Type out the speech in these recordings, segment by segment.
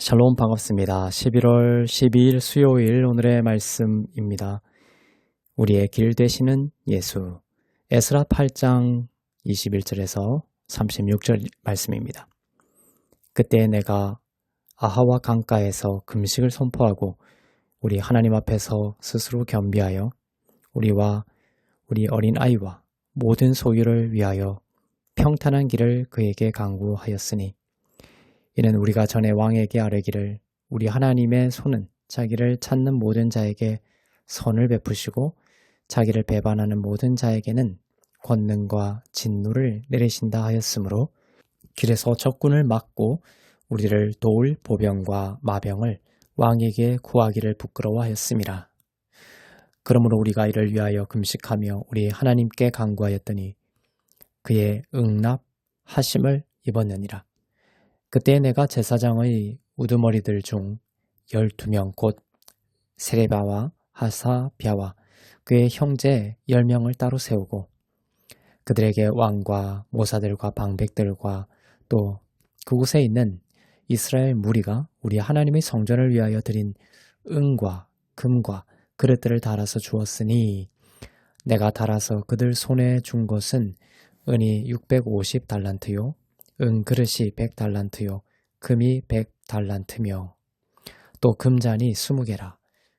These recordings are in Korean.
샬롬 반갑습니다. 11월 12일 수요일 오늘의 말씀입니다. 우리의 길 되시는 예수. 에스라 8장 21절에서 36절 말씀입니다. 그때 내가 아하와 강가에서 금식을 선포하고 우리 하나님 앞에서 스스로 겸비하여 우리와 우리 어린아이와 모든 소유를 위하여 평탄한 길을 그에게 강구하였으니 이는 우리가 전에 왕에게 아뢰기를 우리 하나님의 손은 자기를 찾는 모든 자에게 선을 베푸시고 자기를 배반하는 모든 자에게는 권능과 진노를 내리신다 하였으므로 길에서 적군을 막고 우리를 도울 보병과 마병을 왕에게 구하기를 부끄러워하였음이라. 그러므로 우리가 이를 위하여 금식하며 우리 하나님께 간구하였더니 그의 응납하심을 입었느니라. 그때 내가 제사장의 우두머리들 중 12명 곧 세레바와 하사비아와 그의 형제 10명을 따로 세우고 그들에게 왕과 모사들과 방백들과 또 그곳에 있는 이스라엘 무리가 우리 하나님의 성전을 위하여 드린 은과 금과 그릇들을 달아서 주었으니 내가 달아서 그들 손에 준 것은 은이 650달란트요 은 그릇이 100달란트요 금이 100달란트며 또 금잔이 20개라.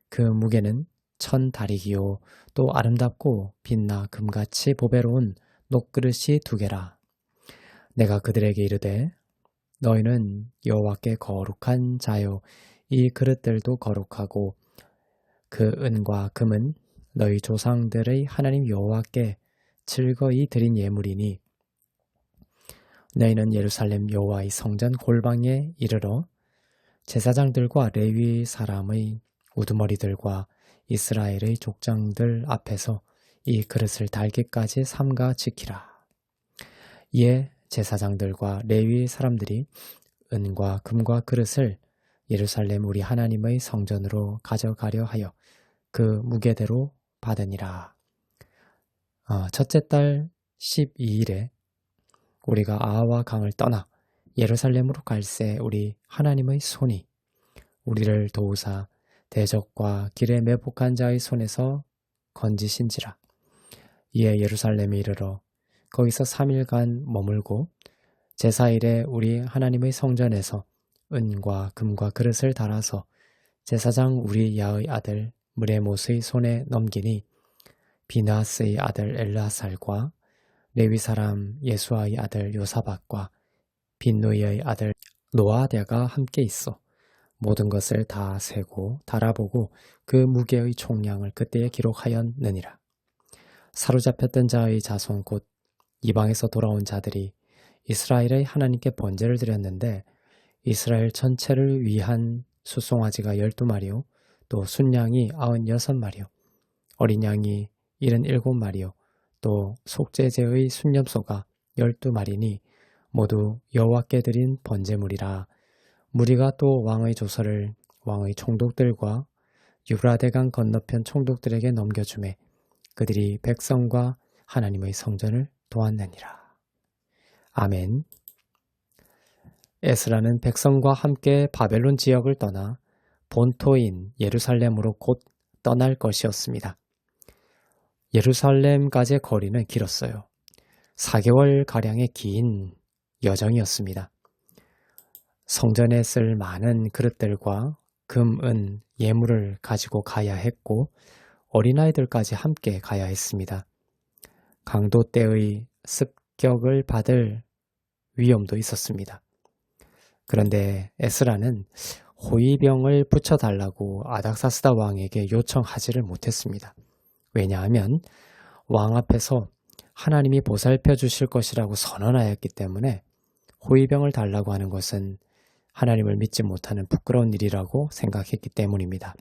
그 무게는 1000다리기요 또 아름답고 빛나 금같이 보배로운 녹그릇이 2개라. 내가 그들에게 이르되 너희는 여호와께 거룩한 자요 이 그릇들도 거룩하고 그 은과 금은 너희 조상들의 하나님 여호와께 즐거이 드린 예물이니 너희는 예루살렘 여호와의 성전 골방에 이르러 제사장들과 레위 사람의 우두머리들과 이스라엘의 족장들 앞에서 이 그릇을 달기까지 삼가 지키라. 이에 제사장들과 레위 사람들이 은과 금과 그릇을 예루살렘 우리 하나님의 성전으로 가져가려 하여 그 무게대로 받으니라. 첫째 달 12일에 우리가 아하와 강을 떠나 예루살렘으로 갈새 우리 하나님의 손이 우리를 도우사 대적과 길에 매복한 자의 손에서 건지신지라. 이에 예루살렘에 이르러 거기서 3일간 머물고 제사일에 우리 하나님의 성전에서 은과 금과 그릇을 달아서 제사장 우리야의 아들 무레못의 손에 넘기니 비나스의 아들 엘르아살과 레위 사람 예수아의 아들 요사박과 빈누이의 아들 노아랴가 함께 있어 모든 것을 다 세고 달아보고 그 무게의 총량을 그때에 기록하였느니라. 사로잡혔던 자의 자손 곧 이방에서 돌아온 자들이 이스라엘의 하나님께 번제를 드렸는데 이스라엘 전체를 위한 수송아지가 12마리요 또 순양이 96마리요 어린 양이 77마리요 또 속죄제의 순념소가 12마리니 모두 여호와께 드린 번제물이라. 무리가 또 왕의 조서를 왕의 총독들과 유브라데강 건너편 총독들에게 넘겨주매 그들이 백성과 하나님의 성전을 도왔느니라. 아멘. 에스라는 백성과 함께 바벨론 지역을 떠나 본토인 예루살렘으로 곧 떠날 것이었습니다. 예루살렘까지의 거리는 길었어요. 4개월가량의 긴 여정이었습니다. 성전에 쓸 많은 그릇들과 금, 은, 예물을 가지고 가야 했고 어린아이들까지 함께 가야 했습니다. 강도 때의 습격을 받을 위험도 있었습니다. 그런데 에스라는 호위병을 붙여달라고 아닥사스다 왕에게 요청하지를 못했습니다. 왜냐하면 왕 앞에서 하나님이 보살펴 주실 것이라고 선언하였기 때문에 호위병을 달라고 하는 것은 하나님을 믿지 못하는 부끄러운 일이라고 생각했기 때문입니다.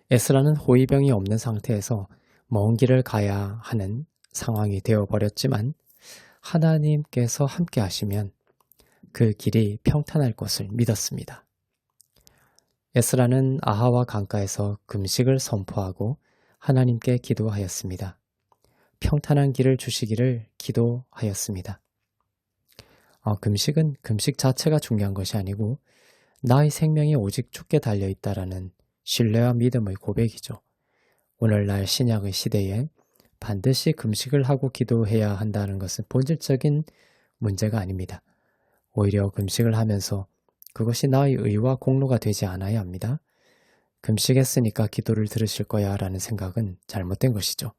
에스라는 호위병이 없는 상태에서 먼 길을 가야 하는 상황이 되어버렸지만 하나님께서 함께 하시면 그 길이 평탄할 것을 믿었습니다. 에스라는 아하와 강가에서 금식을 선포하고 하나님께 기도하였습니다. 평탄한 길을 주시기를 기도하였습니다. 금식은 금식 자체가 중요한 것이 아니고 나의 생명이 오직 주께 달려있다라는 신뢰와 믿음의 고백이죠. 오늘날 신약의 시대에 반드시 금식을 하고 기도해야 한다는 것은 본질적인 문제가 아닙니다. 오히려 금식을 하면서 그것이 나의 의와 공로가 되지 않아야 합니다. 금식했으니까 기도를 들으실 거야 라는 생각은 잘못된 것이죠.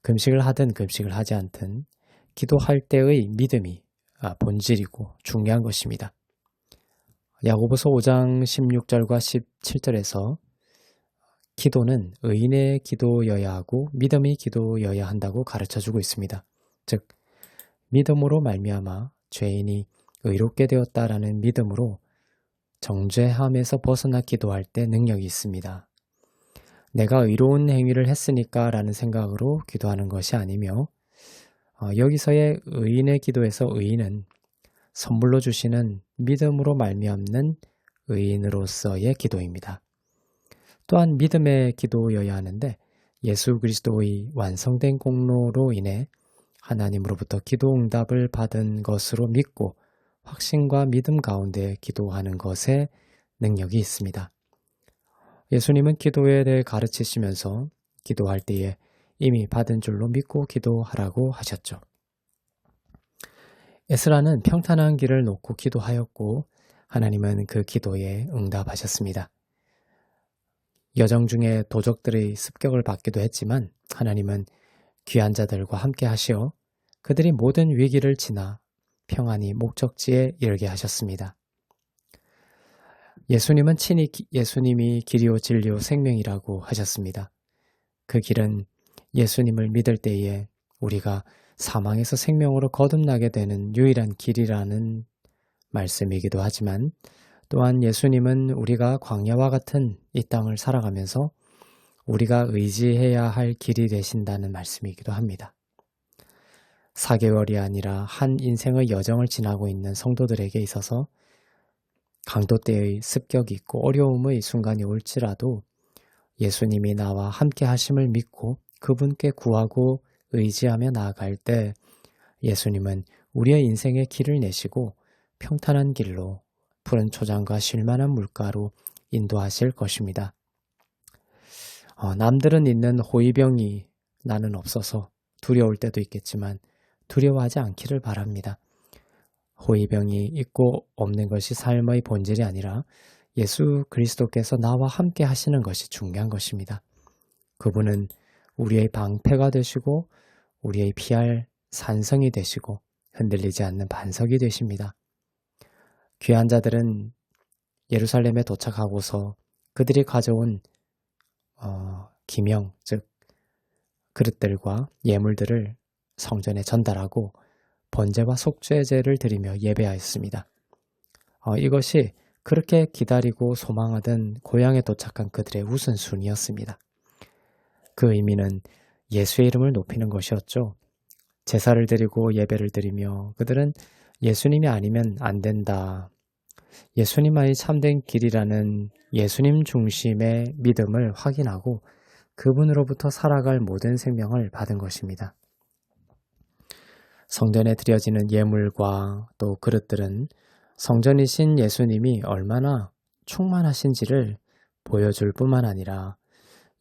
금식을 하든 금식을 하지 않든 기도할 때의 믿음이 본질이고 중요한 것입니다. 야고보서 5장 16절과 17절에서 기도는 의인의 기도여야 하고 믿음의 기도여야 한다고 가르쳐주고 있습니다. 즉 믿음으로 말미암아 죄인이 의롭게 되었다라는 믿음으로 정죄함에서 벗어나 기도할 때 능력이 있습니다. 내가 의로운 행위를 했으니까 라는 생각으로 기도하는 것이 아니며 여기서의 의인의 기도에서 의인은 선물로 주시는 믿음으로 말미암는 의인으로서의 기도입니다. 또한 믿음의 기도여야 하는데 예수 그리스도의 완성된 공로로 인해 하나님으로부터 기도 응답을 받은 것으로 믿고 확신과 믿음 가운데 기도하는 것에 능력이 있습니다. 예수님은 기도에 대해 가르치시면서 기도할 때에 이미 받은 줄로 믿고 기도하라고 하셨죠. 에스라는 평탄한 길을 놓고 기도하였고 하나님은 그 기도에 응답하셨습니다. 여정 중에 도적들의 습격을 받기도 했지만 하나님은 귀한 자들과 함께 하시어 그들이 모든 위기를 지나 평안히 목적지에 이르게 하셨습니다. 예수님은 친히 예수님이 길이요 진리요 생명이라고 하셨습니다. 그 길은 예수님을 믿을 때에 우리가 사망에서 생명으로 거듭나게 되는 유일한 길이라는 말씀이기도 하지만 또한 예수님은 우리가 광야와 같은 이 땅을 살아가면서 우리가 의지해야 할 길이 되신다는 말씀이기도 합니다. 4개월이 아니라 한 인생의 여정을 지나고 있는 성도들에게 있어서 강도 때의 습격이 있고 어려움의 순간이 올지라도 예수님이 나와 함께 하심을 믿고 그분께 구하고 의지하며 나아갈 때 예수님은 우리의 인생의 길을 내시고 평탄한 길로 푸른 초장과 쉴만한 물가로 인도하실 것입니다. 남들은 있는 호위병이 나는 없어서 두려울 때도 있겠지만 두려워하지 않기를 바랍니다. 호위병이 있고 없는 것이 삶의 본질이 아니라 예수 그리스도께서 나와 함께 하시는 것이 중요한 것입니다. 그분은 우리의 방패가 되시고 우리의 피할 산성이 되시고 흔들리지 않는 반석이 되십니다. 귀한 자들은 예루살렘에 도착하고서 그들이 가져온 기명, 즉 그릇들과 예물들을 성전에 전달하고 번제와 속죄제를 드리며 예배하였습니다. 이것이 그렇게 기다리고 소망하던 고향에 도착한 그들의 우선순위였습니다. 그 의미는 예수의 이름을 높이는 것이었죠. 제사를 드리고 예배를 드리며 그들은 예수님이 아니면 안 된다. 예수님만이 참된 길이라는 예수님 중심의 믿음을 확인하고 그분으로부터 살아갈 모든 생명을 받은 것입니다. 성전에 드려지는 예물과 또 그릇들은 성전이신 예수님이 얼마나 충만하신지를 보여줄 뿐만 아니라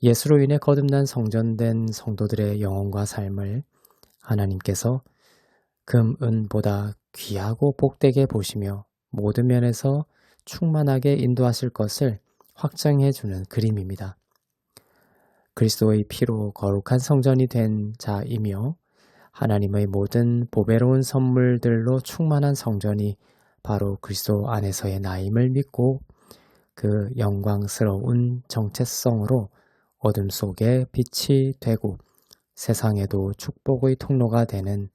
예수로 인해 거듭난 성전된 성도들의 영혼과 삶을 하나님께서 금, 은보다 귀하고 복되게 보시며 모든 면에서 충만하게 인도하실 것을 확증해주는 그림입니다. 그리스도의 피로 거룩한 성전이 된 자이며 하나님의 모든 보배로운 선물들로 충만한 성전이 바로 그리스도 안에서의 나임을 믿고 그 영광스러운 정체성으로 어둠 속에 빛이 되고 세상에도 축복의 통로가 되는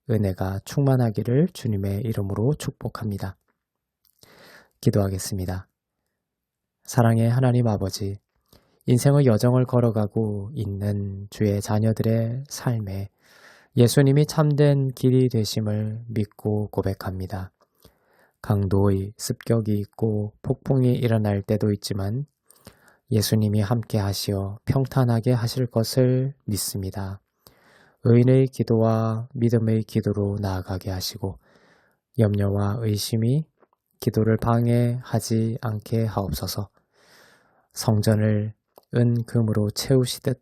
은혜가 충만하기를 주님의 이름으로 축복합니다. 기도하겠습니다. 사랑의 하나님 아버지, 인생의 여정을 걸어가고 있는 주의 자녀들의 삶에 예수님이 참된 길이 되심을 믿고 고백합니다. 강도의 습격이 있고 폭풍이 일어날 때도 있지만 예수님이 함께 하시어 평탄하게 하실 것을 믿습니다. 의인의 기도와 믿음의 기도로 나아가게 하시고 염려와 의심이 기도를 방해하지 않게 하옵소서. 성전을 은금으로 채우시듯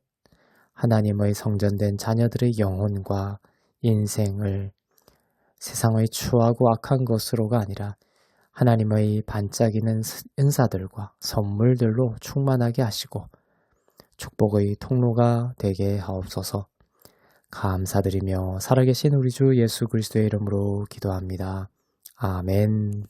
하나님의 성전된 자녀들의 영혼과 인생을 세상의 추하고 악한 것으로가 아니라 하나님의 반짝이는 은사들과 선물들로 충만하게 하시고 축복의 통로가 되게 하옵소서. 감사드리며 살아계신 우리 주 예수 그리스도의 이름으로 기도합니다. 아멘.